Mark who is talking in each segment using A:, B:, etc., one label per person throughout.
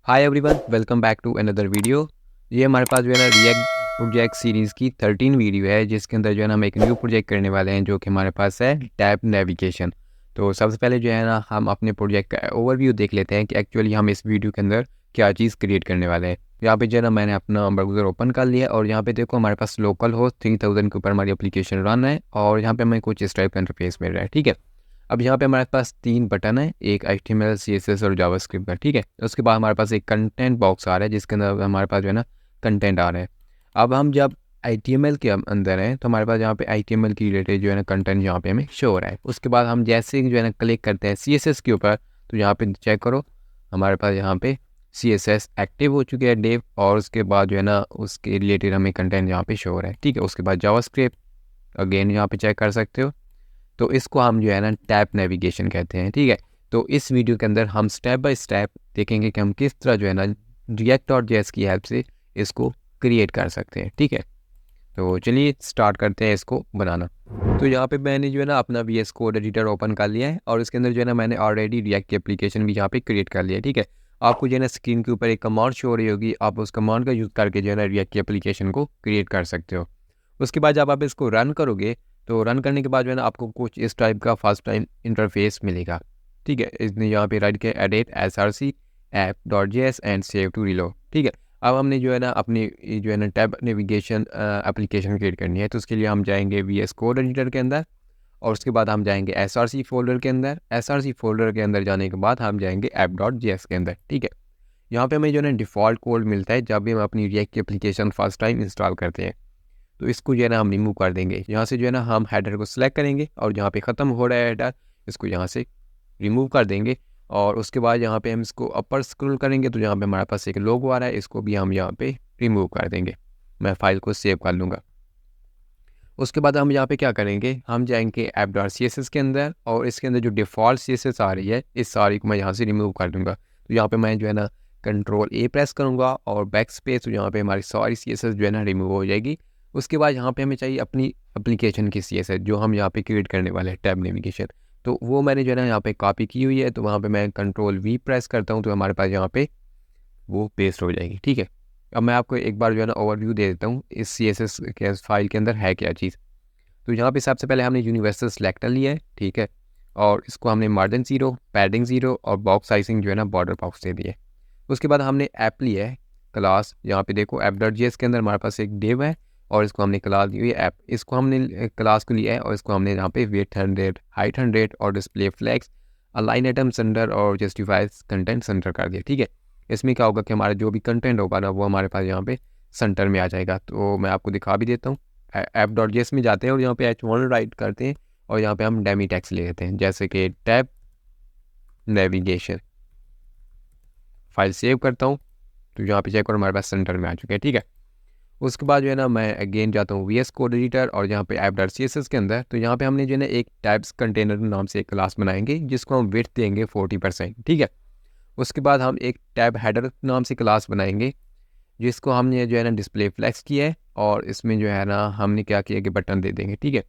A: Hi everyone, welcome back to another video. ये हमारे पास जो है ना रिएक्ट प्रोजेक्ट सीरीज़ की 13 वीडियो है, जिसके अंदर जो है ना हम एक न्यू प्रोजेक्ट करने वाले हैं जो कि हमारे पास है टैब नेविगेशन। तो सबसे पहले जो है ना हम अपने प्रोजेक्ट का ओवरव्यू देख लेते हैं कि एक्चुअली हम इस वीडियो के अंदर क्या चीज़ क्रिएट करने वाले हैं। यहाँ पे जो है ना मैंने अपना ब्राउज़र ओपन कर लिया और यहाँ पे देखो हमारे पास लोकल होस्ट 3000 के ऊपर हमारी एप्लीकेशन रन है और यहाँ पे हमें कुछ इस टाइप का इंटरफेस मिल रहा है। ठीक है, अब यहाँ पे हमारे पास 3 बटन है, एक HTML, CSS और जावास्क्रिप्ट का। ठीक है, उसके बाद हमारे पास एक कंटेंट बॉक्स आ रहा है जिसके अंदर हमारे पास जो है ना कंटेंट आ रहा है। अब हम जब HTML के अंदर हैं तो हमारे पास यहाँ पे HTML की रिलेटेड जो है ना कंटेंट यहाँ पे हमें शो हो रहा है। उसके बाद हम जैसे ही जो है ना क्लिक करते हैं CSS के ऊपर, तो यहाँ पे चेक करो हमारे पास यहाँ पे CSS एक्टिव हो चुके हैं डेव, और उसके बाद जो है ना उसके रिलेटेड हमें कंटेंट यहाँ पे शो हो रहा है। ठीक है, उसके बाद जावास्क्रिप्ट अगेन यहाँ पे चेक कर सकते हो। तो इसको हम जो है ना टैब नेविगेशन कहते हैं। ठीक है, तो इस वीडियो के अंदर हम स्टेप बाय स्टेप देखेंगे कि हम किस तरह जो है ना React.js की हेल्प से इसको क्रिएट कर सकते हैं। ठीक है, तो चलिए स्टार्ट करते हैं इसको बनाना। तो यहाँ पे मैंने जो है ना अपना VS कोड एडिटर ओपन कर लिया है और इसके अंदर जो है ना मैंने ऑलरेडी रिएक्ट की एप्लीकेशन भी यहाँ पे क्रिएट कर लिया है। ठीक है, आपको जो है ना स्क्रीन के ऊपर एक कमांड शो हो रही होगी, आप उस कमांड का यूज़ करके जो है ना रिएक्ट की एप्लीकेशन को क्रिएट कर सकते हो। उसके बाद जब आप इसको रन करोगे तो रन करने के बाद जो है ना आपको कुछ इस टाइप का फर्स्ट टाइम इंटरफेस मिलेगा। ठीक है, इसने यहाँ पे राइट किया edit src app.js and save to reload. ठीक है, अब हमने जो है ना अपनी जो है ना टैब नेविगेशन एप्लीकेशन क्रिएट करनी है, तो उसके लिए हम जाएंगे VS कोड एडिटर के अंदर और उसके बाद हम जाएंगे src फोल्डर के अंदर। src फोल्डर के अंदर जाने के बाद हम जाएंगे app.js के अंदर। ठीक है, यहाँ पे हमें जो है ना डिफ़ॉल्ट कोड मिलता है जब भी हम अपनी रिएक्ट की एप्लीकेशन फर्स्ट टाइम इंस्टॉल करते हैं। तो इसको जो है ना हम रिमूव कर देंगे। यहाँ से जो है ना हम हेडर को सिलेक्ट करेंगे और जहाँ पे ख़त्म हो रहा है हेडर, इसको यहाँ से रिमूव कर देंगे। और उसके बाद यहाँ पे हम इसको अपर स्क्रॉल करेंगे तो यहाँ पे हमारे पास एक लोगो आ रहा है, इसको भी हम यहाँ पे रिमूव कर देंगे। मैं फाइल को सेव कर लूँगा। उसके बाद हम यहाँ पे क्या करेंगे, हम जाएंगे app.css के अंदर और इसके अंदर जो डिफ़ॉल्ट CSS आ रही है इस सारी को मैं यहाँ से रिमूव कर दूँगा। तो यहाँ पे मैं जो है ना Ctrl+A प्रेस करूँगा और बैक स्पेस, तो यहाँ पे हमारी सारी CSS जो है ना रिमूव हो जाएगी। उसके बाद यहाँ पे हमें चाहिए अपनी एप्लीकेशन की CSS जो हम यहाँ पे क्रिएट करने वाले हैं टैब नेविगेशन। तो वो मैंने जो है ना यहाँ पे कॉपी की हुई है, तो वहाँ पे मैं Ctrl+V प्रेस करता हूँ तो हमारे पास यहाँ पे वो पेस्ट हो जाएगी। ठीक है, अब मैं आपको एक बार जो है ना ओवरव्यू दे देता हूँ इस CSS के फाइल के अंदर है क्या चीज़। तो यहाँ पे सबसे पहले हमने यूनिवर्सल सिलेक्टर लिया है। ठीक है, और इसको हमने मार्जिन 0, पैडिंग 0 और बॉक्स साइजिंग जो है ना बॉर्डर बॉक्स दे दिए। उसके बाद हमने ऐप लिया है क्लास। यहाँ पे देखो app.js के अंदर हमारे पास एक डिव है और इसको हमने क्लास दी हुई है ऐप। इसको हमने क्लास को लिया है और इसको हमने यहाँ पे वेट 100, हाइट 100 और display flags, align item centre और जस्टिफाइज कंटेंट सेंटर कर दिया। ठीक है, इसमें क्या होगा कि हमारा जो भी कंटेंट होगा ना वो हमारे पास यहाँ पे सेंटर में आ जाएगा। तो मैं आपको दिखा भी देता हूँ। app.js में जाते हैं और यहाँ पे H1 राइट करते हैं और यहाँ पे हम डेमी टेक्स्ट ले लेते हैं, जैसे कि टैब नेविगेशन। फाइल सेव करता हूँ तो यहाँ पे चेक करो हमारे पास सेंटर में आ चुके हैं। ठीक है, उसके बाद जो है ना मैं अगेन जाता हूँ VS कोड एडिटर और यहाँ पे app.css के अंदर, तो यहाँ पे हमने जो है ना एक टैब्स कंटेनर नाम से एक क्लास बनाएंगे जिसको हम विड्थ देंगे 40%। ठीक है, उसके बाद हम एक टैब हेडर नाम से क्लास बनाएंगे जिसको हमने जो है ना डिस्प्ले फ्लेक्स किया है और इसमें जो है ना हमने क्या किया कि बटन दे देंगे। ठीक है,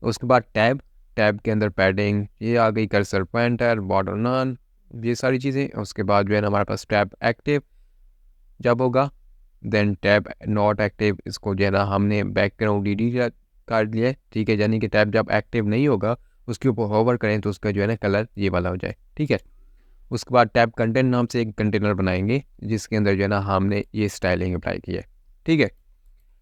A: उसके बाद टैब के अंदर पैडिंग, ये आ गई कर्सर पॉइंटर, बॉर्डर नन, ये सारी चीज़ें। उसके बाद जो है ना हमारे पास टैब एक्टिव जब होगा, देन टैब नॉट एक्टिव, इसको जो है ना हमने बैकग्राउंड डिलीट कर लिया है। ठीक है, यानी कि टैब जब एक्टिव नहीं होगा उसके ऊपर होवर करें तो उसका जो है ना कलर ये वाला हो जाए। ठीक है, उसके बाद टैब कंटेंट नाम से एक कंटेनर बनाएंगे जिसके अंदर जो है ना हमने ये स्टाइलिंग अप्लाई की है। ठीक है,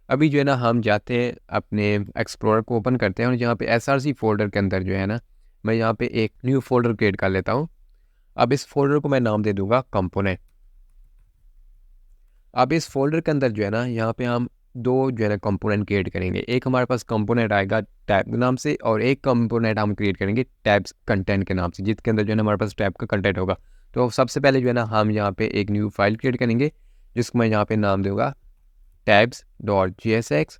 A: अभी जो है ना हम जाते हैं अपने एक्सप्लोरर को ओपन करते हैं और यहाँ पे src फोल्डर के अंदर जो है ना मैं यहाँ पे एक न्यू फोल्डर क्रिएट कर लेता हूँ। अब इस फोल्डर को मैं नाम दे दूंगा कंपोनेंट। अब इस फोल्डर के अंदर जो है ना यहाँ पे हम दो जो है ना कंपोनेंट क्रिएट करेंगे। एक हमारे पास कंपोनेंट आएगा टैब के नाम से और एक कंपोनेंट हम क्रिएट करेंगे टैब्स कंटेंट के नाम से, जिसके अंदर जो है ना हमारे पास टैब का कंटेंट होगा। तो सबसे पहले जो है ना हम यहाँ पे एक न्यू फाइल क्रिएट करेंगे जिसको मैं यहाँ पे नाम दूंगा tabs.jsx।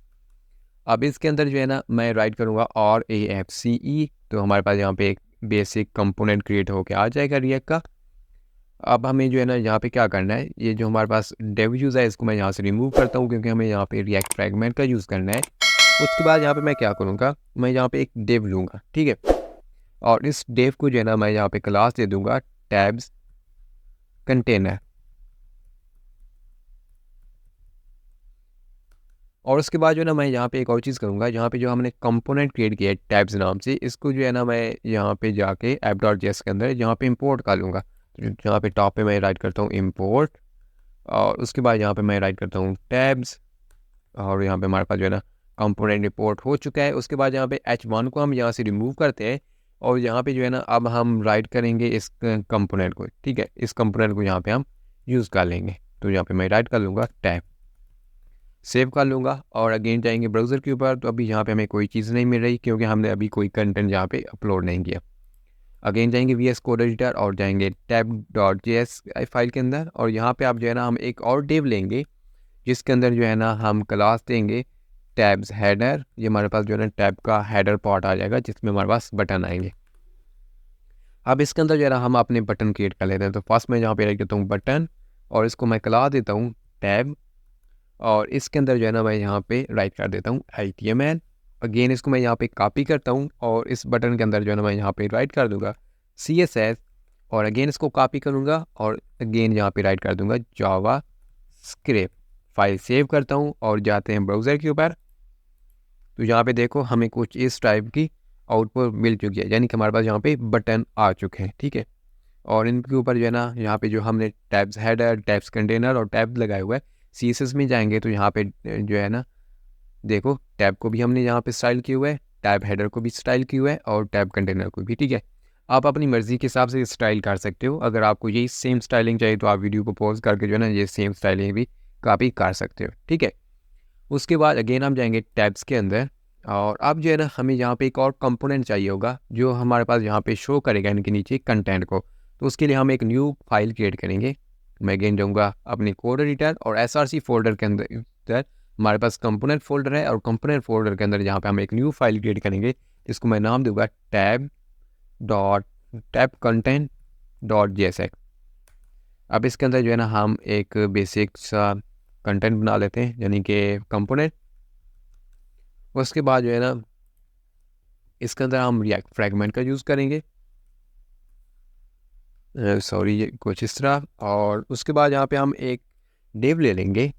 A: अब इसके अंदर जो है ना मैं राइट करूँगा RAFCE, तो हमारे पास यहाँ पे एक बेसिक कंपोनेंट क्रिएट होके आ जाएगा रिएक्ट का। अब हमें जो है ना यहाँ पे क्या करना है, ये जो हमारे पास डेव यूज़ है इसको मैं यहाँ से रिमूव करता हूँ क्योंकि हमें यहाँ पे रिएक्ट फ्रैगमेंट का यूज़ करना है। उसके बाद यहाँ पे मैं क्या करूँगा, मैं यहाँ पे एक डेव लूँगा। ठीक है, और इस डेव को जो है ना मैं यहाँ पे क्लास दे दूँगा टैब्स कंटेनर। और उसके बाद जो है ना मैं यहाँ पे एक और चीज़ करूँगा, जहाँ पे जो हमने कंपोनेंट क्रिएट किया है टैब्स नाम से, इसको जो है ना मैं यहाँ पे जाके app.js के अंदर यहाँ पे इंपोर्ट कर लूँगा। तो यहाँ पे टॉप पे मैं राइट करता हूँ इंपोर्ट, और उसके बाद यहाँ पे मैं राइट करता हूँ टैब्स, और यहाँ पे हमारे पास जो है ना कंपोनेंट इंपोर्ट हो चुका है। उसके बाद यहाँ पे h1 को हम यहाँ से रिमूव करते हैं, और यहाँ पे जो है ना अब हम राइट करेंगे इस कंपोनेंट को, ठीक है, इस कंपोनेंट को यहाँ पे हम यूज़ कर लेंगे। तो यहाँ पे मैं राइट कर लूँगा टैब, सेव कर लूँगा, और अगेन जाएंगे ब्राउज़र के ऊपर। तो अभी यहाँ पे हमें कोई चीज़ नहीं मिल रही क्योंकि हमने अभी कोई कंटेंट यहाँ पे अपलोड नहीं किया। अगेन जाएंगे VS कोड एडिटर और जाएंगे tab.js फाइल के अंदर, और यहाँ पे आप जो है ना हम एक और डिव लेंगे जिसके अंदर जो है ना हम क्लास देंगे टैब्स हेडर। ये हमारे पास जो है ना टैब का हेडर पार्ट आ जाएगा जिसमें हमारे पास बटन आएंगे। अब इसके अंदर जो है ना हम अपने बटन क्रिएट कर लेते हैं। तो फर्स्ट मैं यहाँ पे राइट करता हूँ बटन, और इसको मैं क्लास देता हूँ टैब, और इसके अंदर जो है ना मैं यहाँ पे राइट कर देता हूँ HTML। अगेन इसको मैं यहाँ पे कॉपी करता हूँ, और इस बटन के अंदर जो है ना मैं यहाँ पे राइट कर दूँगा CSS, और अगेन इसको कॉपी करूँगा, और अगेन यहाँ पे राइट कर दूँगा जावा स्क्रिप्ट। फाइल सेव करता हूँ और जाते हैं ब्राउज़र के ऊपर। तो यहाँ पे देखो हमें कुछ इस टाइप की आउटपुट मिल चुकी है, यानी कि हमारे पास यहाँ पे बटन आ चुके हैं, ठीक है। और इनके ऊपर जो है ना यहाँ पे जो हमने टैब्स हेडर, टैब्स कंटेनर और टैब लगाए हुए हैं, CSS में जाएंगे तो यहाँ पे जो है ना देखो टैब को भी हमने यहाँ पे स्टाइल किए हुए है, टैब हेडर को भी स्टाइल किए हुए है, और टैब कंटेनर को भी, ठीक है। आप अपनी मर्ज़ी के हिसाब से स्टाइल कर सकते हो। अगर आपको यही सेम स्टाइलिंग चाहिए तो आप वीडियो को पॉज करके जो है ना ये सेम स्टाइलिंग भी कॉपी कर सकते हो, ठीक है। उसके बाद अगेन हम जाएंगे टैब्स के अंदर, और अब जो है ना हमें यहाँ पे एक और कंपोनेंट चाहिए होगा जो हमारे पास यहाँ पे शो करेगा इनके नीचे कंटेंट को। तो उसके लिए हम एक न्यू फाइल क्रिएट करेंगे। मैं अगेन जाऊँगा अपने कोड एडिटर, और SRC फोल्डर के अंदर हमारे पास कंपोनेंट फोल्डर है, और कंपोनेंट फोल्डर के अंदर यहाँ पे हम एक न्यू फाइल क्रिएट करेंगे जिसको मैं नाम दूंगा टैब कंटेंट डॉट JSX। अब इसके अंदर जो है ना हम एक बेसिक सा कंटेंट बना लेते हैं, यानी कि कंपोनेंट। उसके बाद जो है ना इसके अंदर हम रिएक्ट फ्रैगमेंट का यूज़ करेंगे, सॉरी ये कुछ इस तरह। और उसके बाद यहाँ पे हम एक डिव ले लेंगे,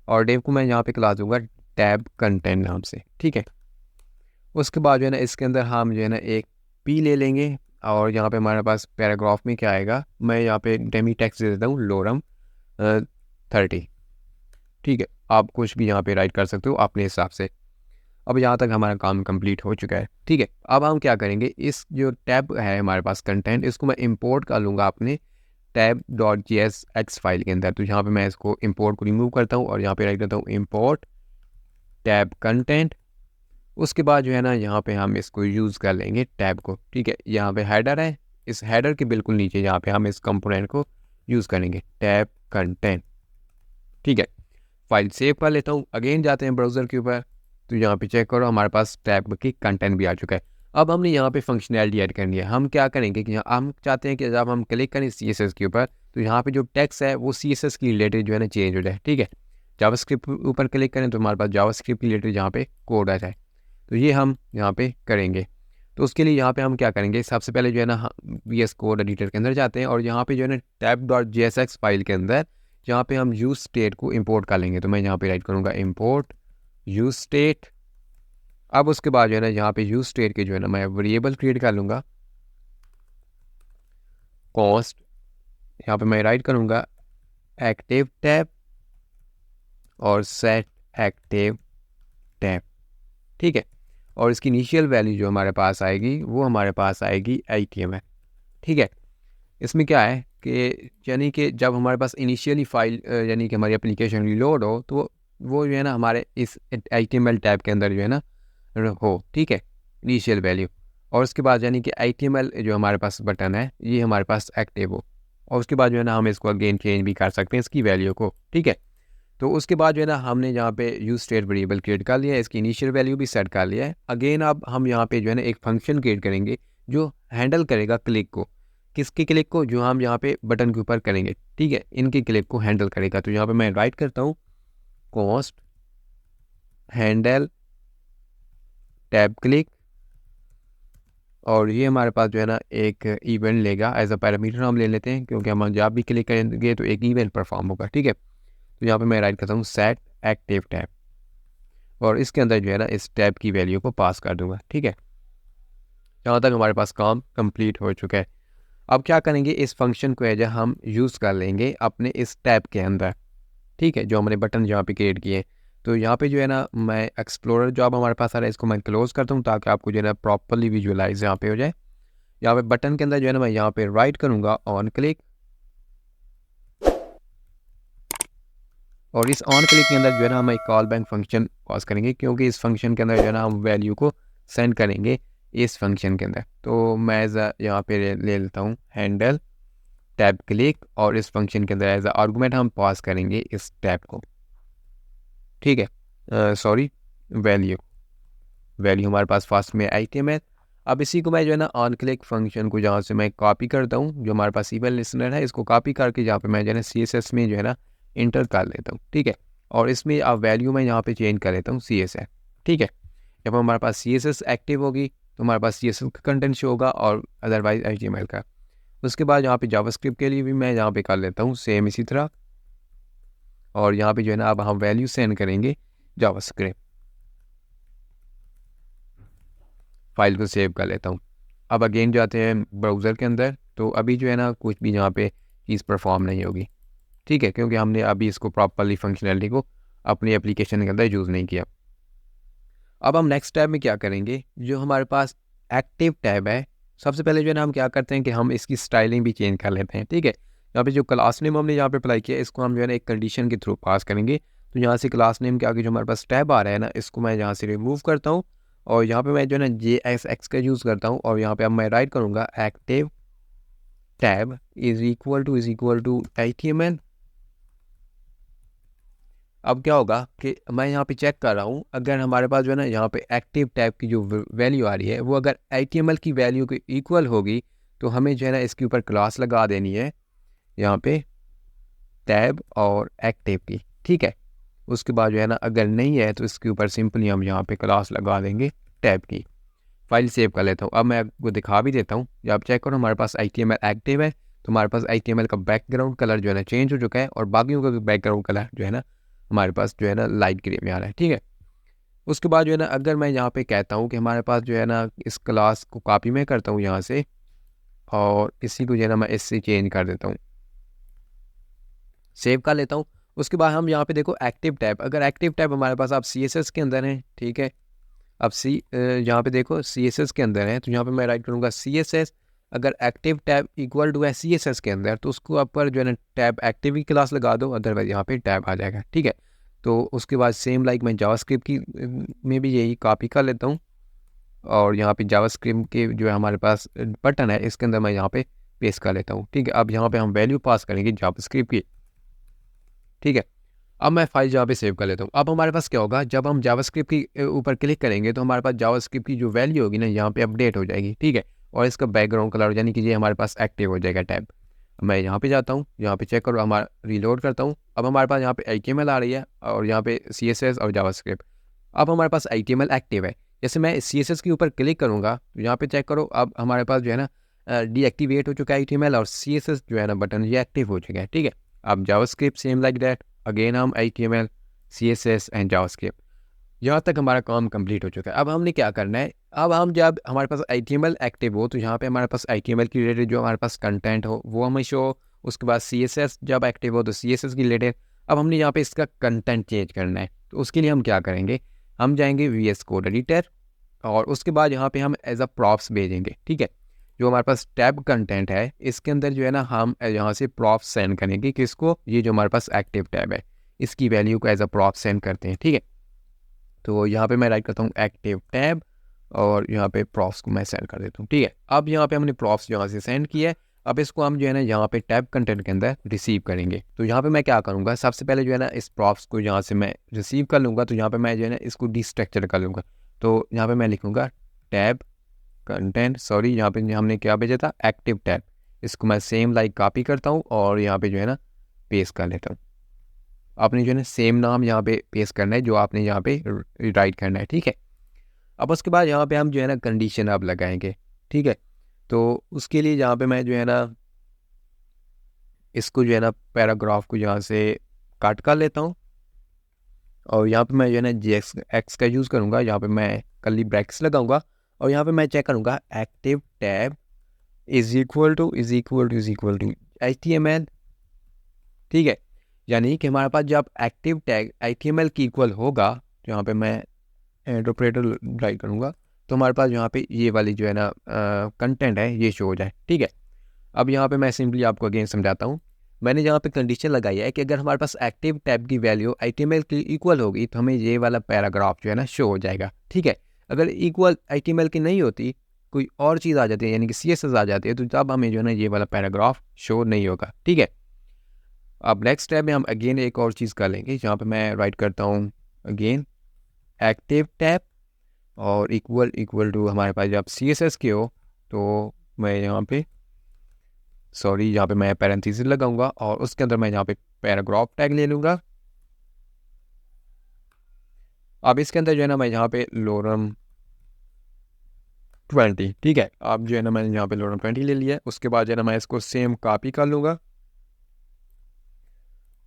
A: और डिव को मैं यहाँ पे क्लास दूंगा टैब कंटेंट नाम से, ठीक है। उसके बाद जो है ना इसके अंदर हम जो है ना एक P ले लेंगे, और यहाँ पे हमारे पास पैराग्राफ में क्या आएगा, मैं यहाँ पे डेमी टेक्स्ट दे देता हूँ लोरम 30, ठीक है। आप कुछ भी यहाँ पे राइट कर सकते हो अपने हिसाब से। अब यहाँ तक हमारा काम कंप्लीट हो चुका है, ठीक है। अब हम क्या करेंगे, इस जो टैब है हमारे पास कंटेंट, इसको मैं इंपोर्ट कर लूँगा अपने tab.jsx फाइल के अंदर। तो यहाँ पे मैं इसको इंपोर्ट को रिमूव करता हूँ, और यहाँ पे राइट करता हूँ इंपोर्ट टैब कंटेंट। उसके बाद जो है ना यहाँ पे हम इसको यूज़ कर लेंगे टैब को, ठीक है। यहाँ पे हेडर है, इस हेडर के बिल्कुल नीचे यहाँ पे हम इस कंपोनेंट को यूज़ करेंगे टैब कंटेंट, ठीक है। फाइल सेव कर लेता हूँ। अगेन जाते हैं ब्राउज़र के ऊपर, तो यहाँ पे चेक करो हमारे पास टैब की कंटेंट भी आ चुका है। अब हमने यहाँ पे फंक्शनैलिटी ऐड करनी है। हम क्या करेंगे कि हम चाहते हैं कि जब हम क्लिक करें CSS के ऊपर, तो यहाँ पे जो टेक्स्ट है वो CSS की रिलेटेड जो है ना चेंज हो जाए, ठीक है। जावास्क्रिप्ट ऊपर क्लिक करें तो हमारे पास जावास्क्रिप्ट की रिलेटेड यहाँ पे कोड आ जाए, तो ये हम यहाँ पे करेंगे। तो उसके लिए यहाँ पे हम क्या करेंगे, सबसे पहले जो है ना VS कोड एडिटर के अंदर जाते हैं, और यहाँ पे जो है ना tab.jsx फाइल के अंदर जहाँ पे हम यूज स्टेट को इंपोर्ट कर लेंगे। तो मैं यहाँ पे राइट करूँगा इंपोर्ट यूज स्टेट। अब उसके बाद जो है ना यहाँ पे यूज स्टेट के जो है ना मैं वेरिएबल क्रिएट कर लूँगा कॉस्ट। यहाँ पे मैं राइट करूँगा एक्टिव टैब और सेट एक्टिव टैब, ठीक है। और इसकी इनिशियल वैल्यू जो हमारे पास आएगी वो हमारे पास आएगी HTML, ठीक है। इसमें क्या है कि यानी कि जब हमारे पास इनिशियली फाइल यानी कि हमारी एप्लीकेशन रिलोड हो, तो वो जो है ना हमारे इस HTML टैब के अंदर जो है ना हो, ठीक है, इनिशियल वैल्यू। और उसके बाद यानी कि HTML जो हमारे पास बटन है ये हमारे पास एक्टिव हो, और उसके बाद जो है ना हम इसको अगेन चेंज भी कर सकते हैं इसकी वैल्यू को, ठीक है। तो उसके बाद जो है ना हमने यहाँ पे यूज स्टेट वेरिएबल क्रिएट कर लिया है, इसकी इनिशियल वैल्यू भी सेट कर लिया है। अगेन अब हम यहाँ पे जो है ना एक फंक्शन क्रिएट करेंगे जो हैंडल करेगा क्लिक को। किसके क्लिक को, जो हम यहाँ पे बटन के ऊपर करेंगे, ठीक है, इनके क्लिक को हैंडल करेगा। तो यहाँ पे मैं राइट करता हूँ कॉस्ट हैंडल टैब क्लिक, और ये हमारे पास जो है ना एक इवेंट लेगा एज अ पैरामीटर हम ले लेते हैं, क्योंकि हम जब भी क्लिक करेंगे तो एक इवेंट परफॉर्म होगा, ठीक है। तो यहाँ पे मैं राइट करता हूँ सेट एक्टिव टैब, और इसके अंदर जो है ना इस टैब की वैल्यू को पास कर दूंगा। ठीक है, यहाँ तक हमारे पास काम कंप्लीट हो चुका है। अब क्या करेंगे, इस फंक्शन को एज हम यूज़ कर लेंगे अपने इस टैब के अंदर। ठीक है, जो हमने बटन यहाँ पे क्रिएट किए। तो यहाँ पे जो है ना मैं एक्सप्लोरर जो अब हमारे पास आ रहा है इसको मैं क्लोज करता हूँ ताकि आपको जो है ना प्रॉपरली विजुअलाइज यहाँ पे हो जाए। यहाँ पे बटन के अंदर जो है ना मैं यहाँ पे राइट करूँगा ऑन क्लिक, और इस ऑन क्लिक के अंदर जो है ना हम एक कॉल बैक फंक्शन पास करेंगे, क्योंकि इस फंक्शन के अंदर जो है ना हम वैल्यू को सेंड करेंगे इस फंक्शन के अंदर। तो मैं एज यहाँ पे ले लेता हूँ हैंडल टैब क्लिक, और इस फंक्शन के अंदर एज आर्गूमेंट हम पास करेंगे इस टैब को। ठीक है, सॉरी, वैल्यू हमारे पास फर्स्ट में आइटम है। अब इसी को मैं जो है ना ऑन क्लिक फंक्शन को जहाँ से मैं कॉपी करता हूँ, जो हमारे पास ईमेल लिसनर है इसको कॉपी करके जहाँ पे मैं जो है ना CSS में जो है ना इंटर कर लेता हूँ। ठीक है, और इसमें अब वैल्यू मैं यहाँ पे चेंज कर लेता हूँ CSS। ठीक है, जब हमारे पास CSS एक्टिव होगी तो हमारे पास CSS का कंटेंट शो होगा और अदरवाइज HTML का। उसके बाद यहाँ पे जावास्क्रिप्ट के लिए भी मैं यहाँ पे कर लेता हूँ सेम इसी तरह, और यहाँ पे जो है ना अब हम वैल्यू सेंड करेंगे जावास्क्रिप्ट। फाइल को सेव कर लेता हूँ। अब अगेन जाते हैं ब्राउज़र के अंदर, तो अभी जो है ना कुछ भी यहाँ पे चीज़ परफॉर्म नहीं होगी। ठीक है, क्योंकि हमने अभी इसको प्रॉपरली फंक्शनैलिटी को अपनी एप्लीकेशन के अंदर यूज़ नहीं किया। अब हम नेक्स्ट टैब में क्या करेंगे, जो हमारे पास एक्टिव टैब है, सबसे पहले जो है ना हम क्या करते हैं कि हम इसकी स्टाइलिंग भी चेंज कर लेते हैं। ठीक है, यहाँ पे जो क्लास नेम हमने यहाँ पे अप्लाई किया इसको हम जो है ना एक कंडीशन के थ्रू पास करेंगे। तो यहाँ से क्लास नेम के आगे जो हमारे पास टैब आ रहा है ना, इसको मैं यहाँ से रिमूव करता हूँ, और यहाँ पे मैं जो है ना JSX का यूज़ करता हूँ, और यहाँ पे अब मैं राइट करूँगा active tab is equal to HTML। अब क्या होगा कि मैं यहाँ पे चेक कर रहा हूँ, अगर हमारे पास जो है ना यहाँ पे एक्टिव टैब की जो वैल्यू आ रही है वो अगर HTML की वैल्यू के इक्वल होगी तो हमें जो है ना इसके ऊपर क्लास लगा देनी है यहाँ पे टैब और एक्टिव की। ठीक है, उसके बाद जो है ना अगर नहीं है तो इसके ऊपर सिंपली हम यहाँ पे क्लास लगा देंगे टैब की। फाइल सेव कर लेता हूँ। अब मैं आपको दिखा भी देता हूँ, जब आप चेक करो हमारे पास HTML एक्टिव है तो हमारे पास HTML का बैकग्राउंड कलर जो है ना चेंज हो चुका है, और बाकियों का भी बैकग्राउंड कलर जो है ना हमारे पास जो है ना लाइट ग्रे में आ रहा है। ठीक है, उसके बाद जो है ना अगर मैं यहाँ पे कहता हूँ कि हमारे पास जो है ना इस क्लास को कॉपी में करता हूँ यहाँ से, और इसी को जो है ना मैं इससे चेंज कर देता हूँ, सेव कर लेता हूँ। उसके बाद हम यहाँ पे देखो एक्टिव टैब, अगर एक्टिव टैब हमारे पास आप CSS के अंदर है। ठीक है, अब यहाँ पे देखो CSS के अंदर है, तो यहाँ पे मैं राइट करूँगा CSS। अगर एक्टिव टैब इक्वल टू है CSS के अंदर तो उसको ऊपर जो है ना टैब एक्टिव की क्लास लगा दो, अदरवाइज यहाँ पे टैब आ जाएगा। ठीक है, तो उसके बाद सेम लाइक मैं जावास्क्रिप्ट की में भी यही कॉपी कर लेता हूँ, और यहाँ पे जावास्क्रिप्ट के जो है हमारे पास बटन है इसके अंदर मैं यहाँ पे पेस्ट कर लेता हूँ। ठीक है, अब यहाँ पे हम वैल्यू पास करेंगे जावास्क्रिप्ट की। ठीक है, अब मैं फाइल जहाँ पे सेव कर लेता हूँ। अब हमारे पास क्या होगा, जब हम जावास्क्रिप्ट की ऊपर क्लिक करेंगे तो हमारे पास जावास्क्रिप्ट की जो वैल्यू होगी ना यहाँ पे अपडेट हो जाएगी। ठीक है, और इसका बैकग्राउंड कलर यानी कि ये हमारे पास एक्टिव हो जाएगा टैब। मैं यहाँ पे जाता हूँ, यहाँ पे चेक करो, हमारा रीलोड करता हूँ। अब हमारे पास यहाँ पे HTML आ रही है और यहाँ पे CSS और जावास्क्रिप्ट। अब हमारे पास HTML एक्टिव है। जैसे मैं CSS के ऊपर क्लिक करूँगा तो यहाँ पे चेक करो, अब हमारे पास जो है ना डीएक्टिवेट हो चुका है HTML, और CSS जो है ना बटन ये एक्टिव हो चुका है। ठीक है, अब JavaScript same like that, again हम HTML CSS एंड जावास्क्रिप्ट। यहाँ तक हमारा काम कंप्लीट हो चुका है। अब हमने क्या करना है, अब हम जब हमारे पास HTML एक्टिव हो तो यहाँ पे हमारे पास HTML की रिलेटेड जो हमारे पास कंटेंट हो वो हमें शो। उसके बाद CSS जब एक्टिव हो तो CSS की रिलेटेड। अब हमने यहाँ पे इसका कंटेंट चेंज करना है, तो उसके लिए हम क्या करेंगे, हम जाएंगे VS कोड एडिटर, और उसके बाद यहाँ पे हम एज अ प्रॉप्स भेजेंगे। ठीक है, जो हमारे पास टैब कंटेंट है इसके अंदर जो है ना हम यहाँ से प्रॉप्स सेंड करेंगे किसको, ये जो हमारे पास एक्टिव टैब है इसकी वैल्यू को एज अ प्रॉप सेंड करते हैं। ठीक है, तो यहाँ पे मैं राइट करता हूँ एक्टिव टैब, और यहाँ पे प्रॉप्स को मैं सेंड कर देता हूँ। ठीक है, अब यहाँ पे हमने प्रॉप्स यहाँ से सेंड किया है। अब इसको हम जो है ना यहाँ पे टैब कंटेंट के अंदर रिसीव करेंगे। तो यहाँ पे मैं क्या करूँगा, सबसे पहले जो है ना इस प्रॉप्स को यहाँ से मैं रिसीव कर लूँगा, तो यहाँ पे मैं जो है ना इसको डिस्ट्रक्चर कर लूँगा। तो यहाँ पे मैं लिखूँगा टैब कंटेंट, सॉरी यहाँ पे हमने क्या भेजा था, एक्टिव टैब। इसको मैं सेम लाइक कॉपी करता हूँ और यहाँ पे जो है ना पेस्ट कर लेता हूँ। आपने जो है ना सेम नाम यहाँ पे पेस्ट करना है जो आपने यहाँ पे राइट करना है। ठीक है, अब उसके बाद यहाँ पे हम जो है ना कंडीशन अब लगाएंगे। ठीक है, तो उसके लिए यहाँ पे मैं जो है ना इसको जो है ना पैराग्राफ को यहाँ से काट कर लेता हूँ, और यहाँ पे मैं जो है ना JX का यूज़ करूँगा। यहाँ पे मैं कर्ली ब्रैकेट्स लगाऊंगा और यहाँ पे मैं चेक करूँगा active tab is equal to HTML। ठीक है, यानी कि हमारे पास जब एक्टिव टैग HTML की इक्वल होगा, तो यहाँ पे मैं इंटरप्रेटर राइट करूँगा, तो हमारे पास यहाँ पे ये वाली जो है ना कंटेंट है ये शो हो जाए। ठीक है, अब यहाँ पे मैं सिंपली आपको अगेन समझाता हूँ। मैंने यहाँ पे कंडीशन लगाई है कि अगर हमारे पास एक्टिव टैब की वैल्यू HTML की इक्वल होगी तो हमें ये वाला पैराग्राफ जो है ना शो हो जाएगा। ठीक है, अगर इक्वल HTML की नहीं होती, कोई और चीज़ आ जाती है यानी कि CSS आ जाती है, तो तब हमें जो है ना ये वाला पैराग्राफ शो नहीं होगा। ठीक है, अब नेक्स्ट स्टेप में हम अगेन एक और चीज़ कर लेंगे। यहाँ पे मैं राइट करता हूँ अगेन एक्टिव टैब और इक्वल टू हमारे पास जब CSS के हो, तो मैं यहाँ पे यहाँ पे मैं पैरेंथेसिस लगाऊंगा और उसके अंदर मैं यहाँ पे पैराग्राफ टैग ले लूँगा। अब इसके अंदर जो है ना मैं यहाँ पे लोरम 20, ठीक है, अब जो है ना मैंने यहाँ पे लोरम 20 ले लिया है। उसके बाद जो है ना मैं इसको सेम कॉपी कर लूँगा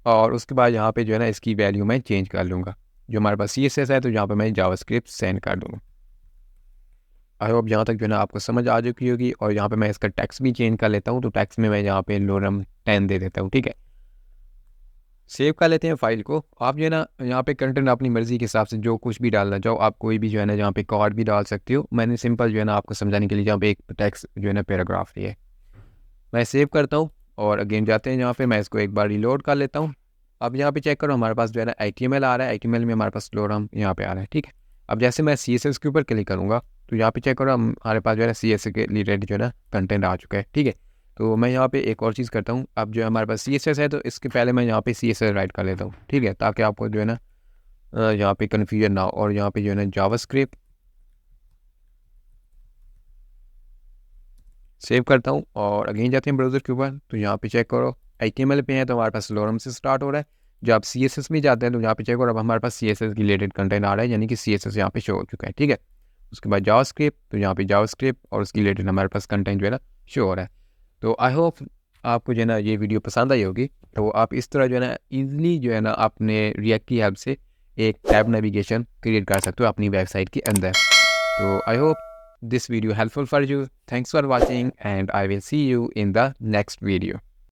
A: और उसके बाद यहाँ पे जो है ना इसकी वैल्यू मैं चेंज कर लूँगा। जो हमारे पास CSS है तो यहाँ पे मैं जावास्क्रिप्ट सेंड कर दूँगा। आई होप यहाँ तक जो है ना आपको समझ आ चुकी होगी। और यहाँ पे मैं इसका टेक्स्ट भी चेंज कर लेता हूँ, तो टेक्स्ट में मैं यहाँ पे लोरम 10 दे देता हूँ। ठीक है, सेव कर लेते हैं फाइल को। आप जो है ना यहाँ पे कंटेंट अपनी मर्ज़ी के हिसाब से जो कुछ भी डालना चाहो आप कोई भी जो है ना यहाँ पे कार्ड भी डाल सकते हो। मैंने सिंपल जो है ना आपको समझाने के लिए यहाँ पे एक टेक्स्ट जो है ना पैराग्राफ लिया है। मैं सेव करता हूँ और अगेन जाते हैं यहाँ पे, मैं इसको एक बार रिलोड कर लेता हूँ। अब यहाँ पे चेक करो हमारे पास जो है ना HTML आ रहा है, HTML में हमारे पास लोरम यहाँ पे आ रहा है। ठीक है, अब जैसे मैं CSS के ऊपर क्लिक करूँगा तो यहाँ पे चेक करो हमारे पास जो है ना CSS के रिलेटेड जो है ना कंटेंट आ चुका है। ठीक है, तो मैं यहाँ पे एक और चीज़ करता हूँ। अब जो है हमारे पास CSS है तो इसके पहले मैं यहाँ पे CSS राइट कर लेता हूँ। ठीक है, ताकि आपको जो है ना यहाँ पे कन्फ्यूजन ना हो। और यहाँ पे जो है ना जावास्क्रिप्ट सेव करता हूँ और अगेन जाते हैं ब्राउज़र के ऊपर, तो यहाँ पे चेक करो HTML पे है तो हमारे पास लोरम से स्टार्ट हो रहा है। जब आप CSS में जाते हैं तो यहाँ पे चेक करो अब हमारे पास CSS की रिलेटेड कंटेंट आ रहा है, यानी कि CSS यहाँ पे शो हो चुका है। ठीक है, उसके बाद जावास्क्रिप्ट, तो यहाँ पे जावास्क्रिप्ट और उसकी रिलेटेड हमारे पास कंटेंट जो है ना शो हो रहा है। तो आई होप आपको जो है ना ये वीडियो पसंद आई होगी। तो आप इस तरह जो है ना ईजिली जो है ना अपने रिएक्ट की हेल्प से एक टैब नेविगेशन क्रिएट कर सकते हो अपनी वेबसाइट के अंदर। तो I hope this video helpful for you. Thanks for watching and I will see you in the next video.